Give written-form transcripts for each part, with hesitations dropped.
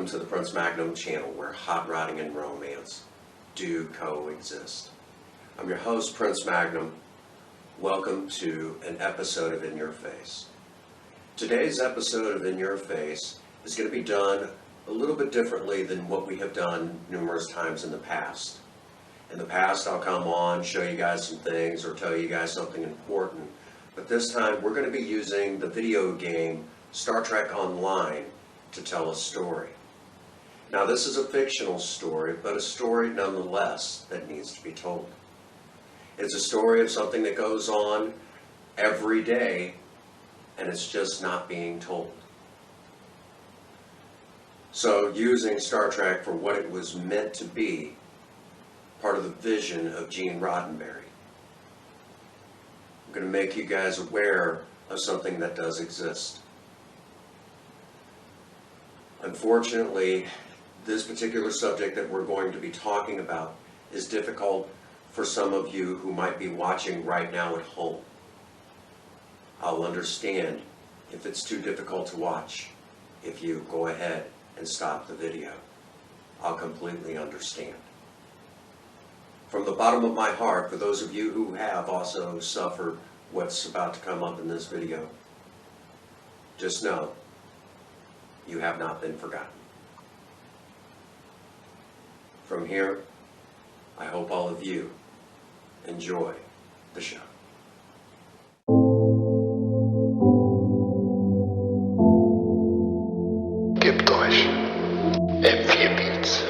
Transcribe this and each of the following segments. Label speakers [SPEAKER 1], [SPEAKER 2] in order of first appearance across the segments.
[SPEAKER 1] welcome to the Prince Magnum channel, where hot rodding and romance do coexist. I'm your host, Prince Magnum. Welcome to an episode of In Your Face. Today's episode of In Your Face is going to be done a little bit differently than what we have done numerous times in the past. In the past, I'll come on, show you guys some things, or tell you guys something important. But this time, we're going to be using the video game Star Trek Online to tell a story. Now, this is a fictional story, but a story nonetheless that needs to be told. It's a story of something that goes on every day, and it's just not being told. So, using Star Trek for what it was meant to be, part of the vision of Gene Roddenberry, I'm going to make you guys aware of something that does exist. Unfortunately, this particular subject that we're going to be talking about is difficult for some of you who might be watching right now at home. I'll understand if it's too difficult to watch if you go ahead and stop the video. I'll completely understand. From the bottom of my heart, for those of you who have also suffered what's about to come up in this video, just know you have not been forgotten. From here, I hope all of you enjoy the show.
[SPEAKER 2] Gebt euch M4 Beats.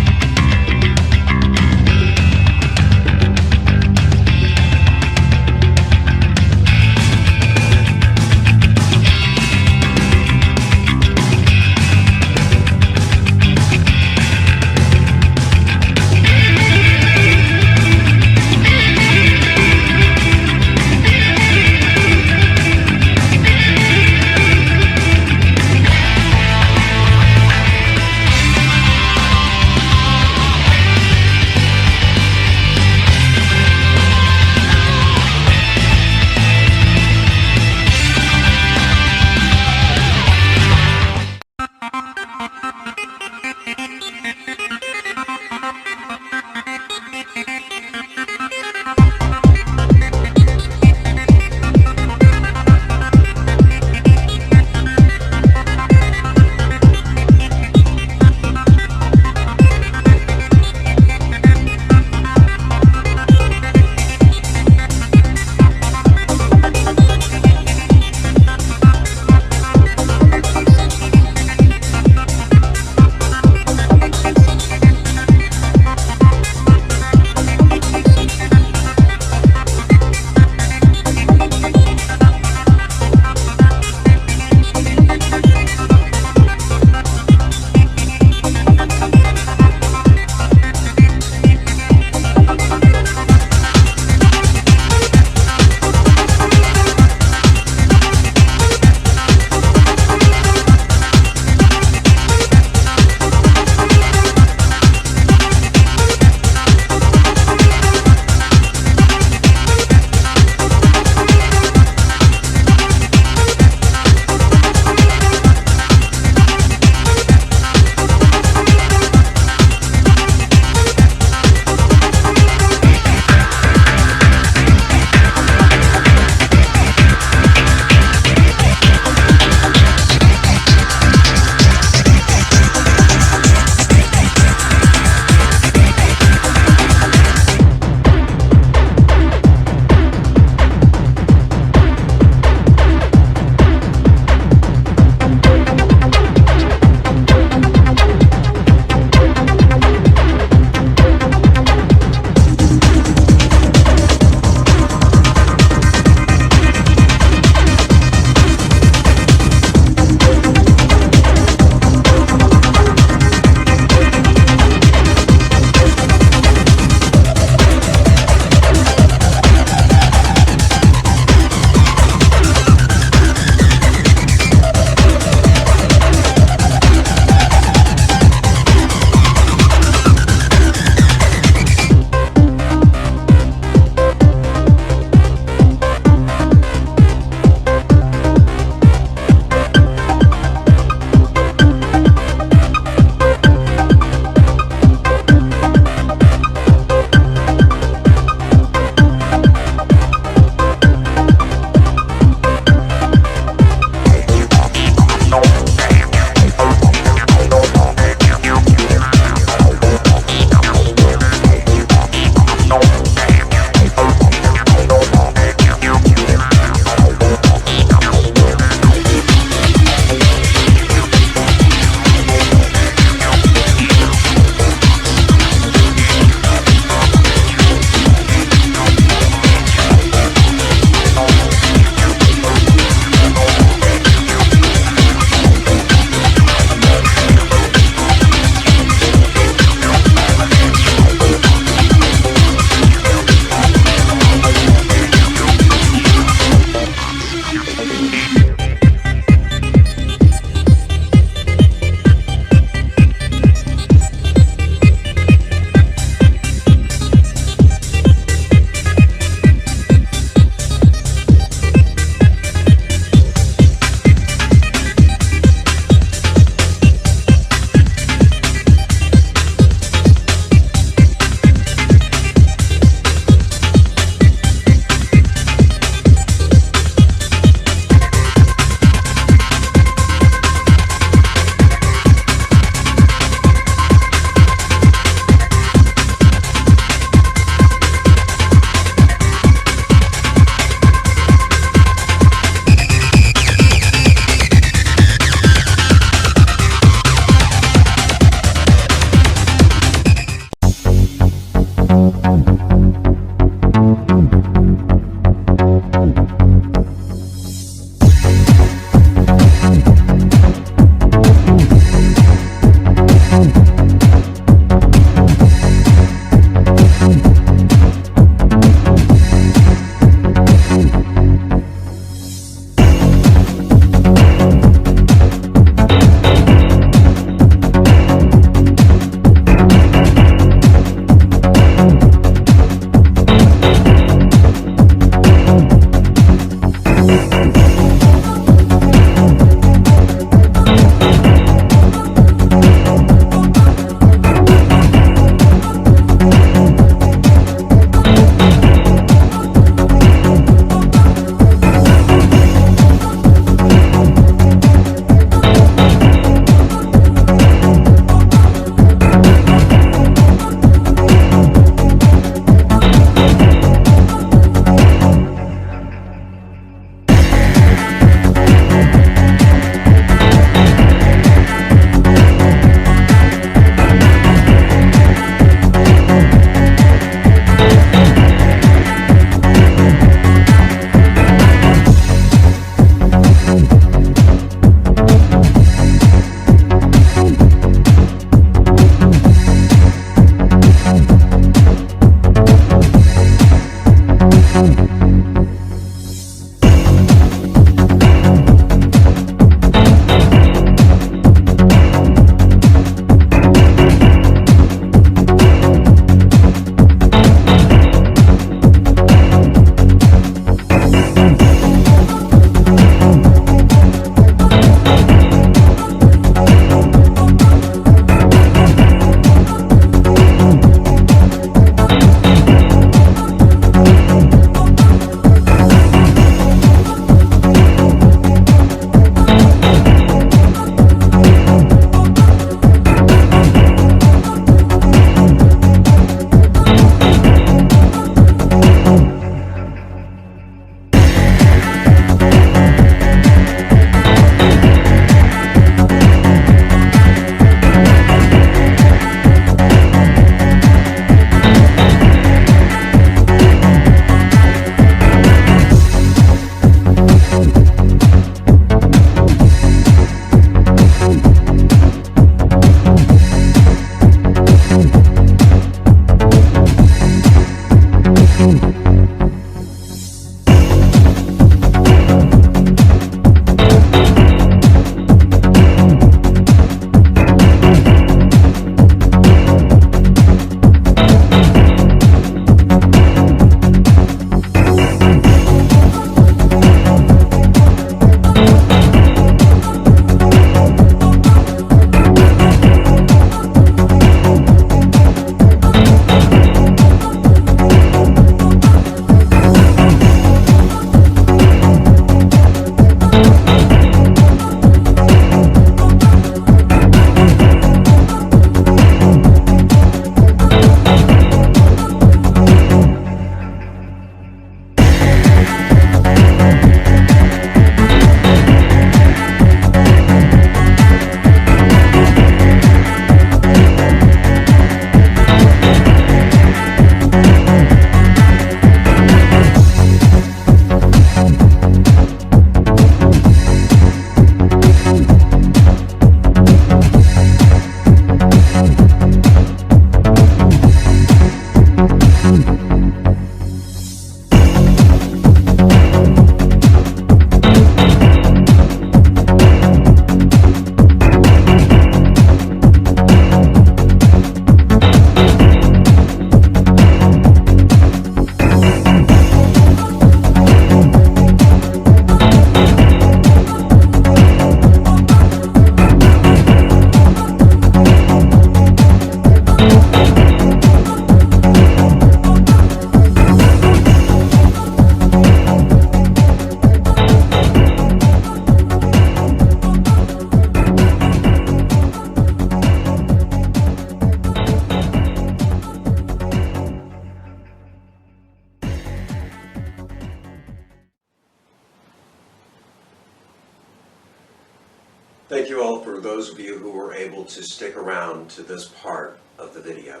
[SPEAKER 1] those of you who were able to stick around to this part of the video.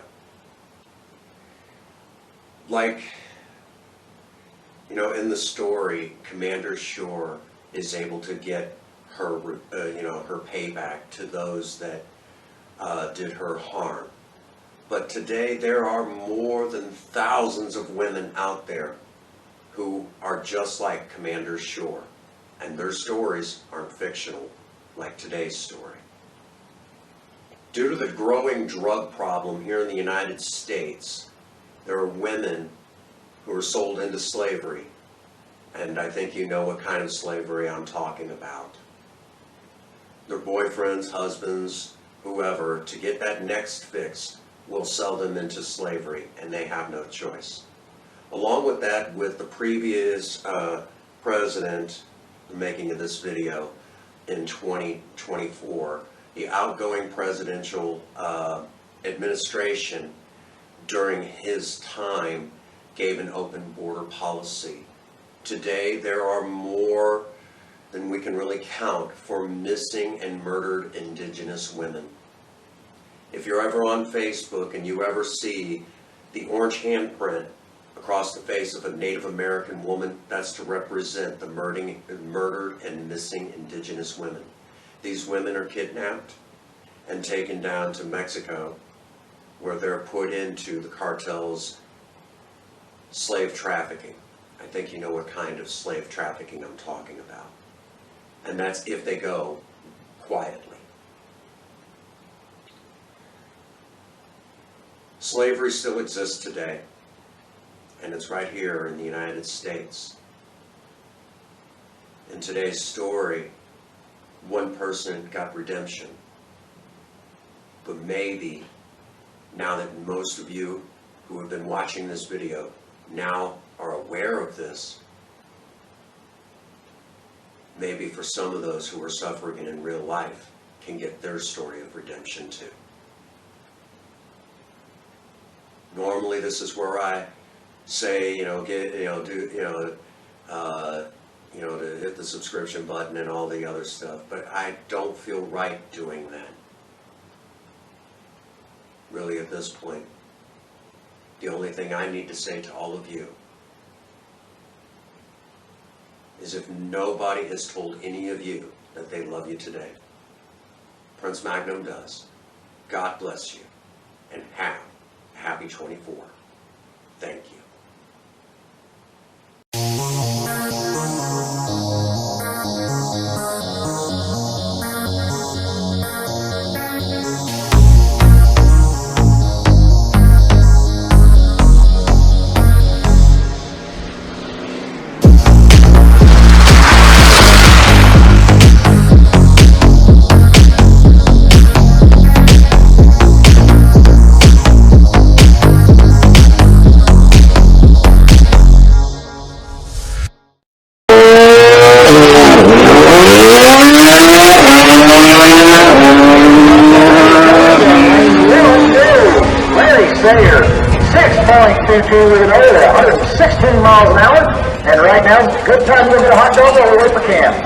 [SPEAKER 1] Like, in the story, Commander Shore is able to get her, her payback to those that did her harm. But today there are more than thousands of women out there who are just like Commander Shore, and their stories aren't fictional like today's story. Due to the growing drug problem here in the United States, there are women who are sold into slavery, and I think you know what kind of slavery I'm talking about. Their boyfriends, husbands, whoever, to get that next fix, will sell them into slavery, and they have no choice. Along with that, with the previous president, the making of this video, in 2024, the outgoing presidential administration during his time gave an open border policy. Today, there are more than we can really count for missing and murdered Indigenous women. If you're ever on Facebook and you ever see the orange handprint across the face of a Native American woman, that's to represent the murdered and missing Indigenous women. These women are kidnapped and taken down to Mexico, where they're put into the cartel's slave trafficking. I think you know what kind of slave trafficking I'm talking about. And that's if they go quietly. Slavery still exists today, and it's right here in the United States. In today's story, one person got redemption. But maybe, now that most of you who have been watching this video now are aware of this, maybe for some of those who are suffering in real life can get their story of redemption too. Normally, this is where I say, to hit the subscription button and all the other stuff, but I don't feel right doing that. Really, at this point, the only thing I need to say to all of you is if nobody has told any of you that they love you today, Prince Magnum does. God bless you, and have a happy 24. Thank you.
[SPEAKER 3] Sayer, 6.22 with an over 116 miles an hour, and right now, good time to go get a hot dog while we wait for Cam.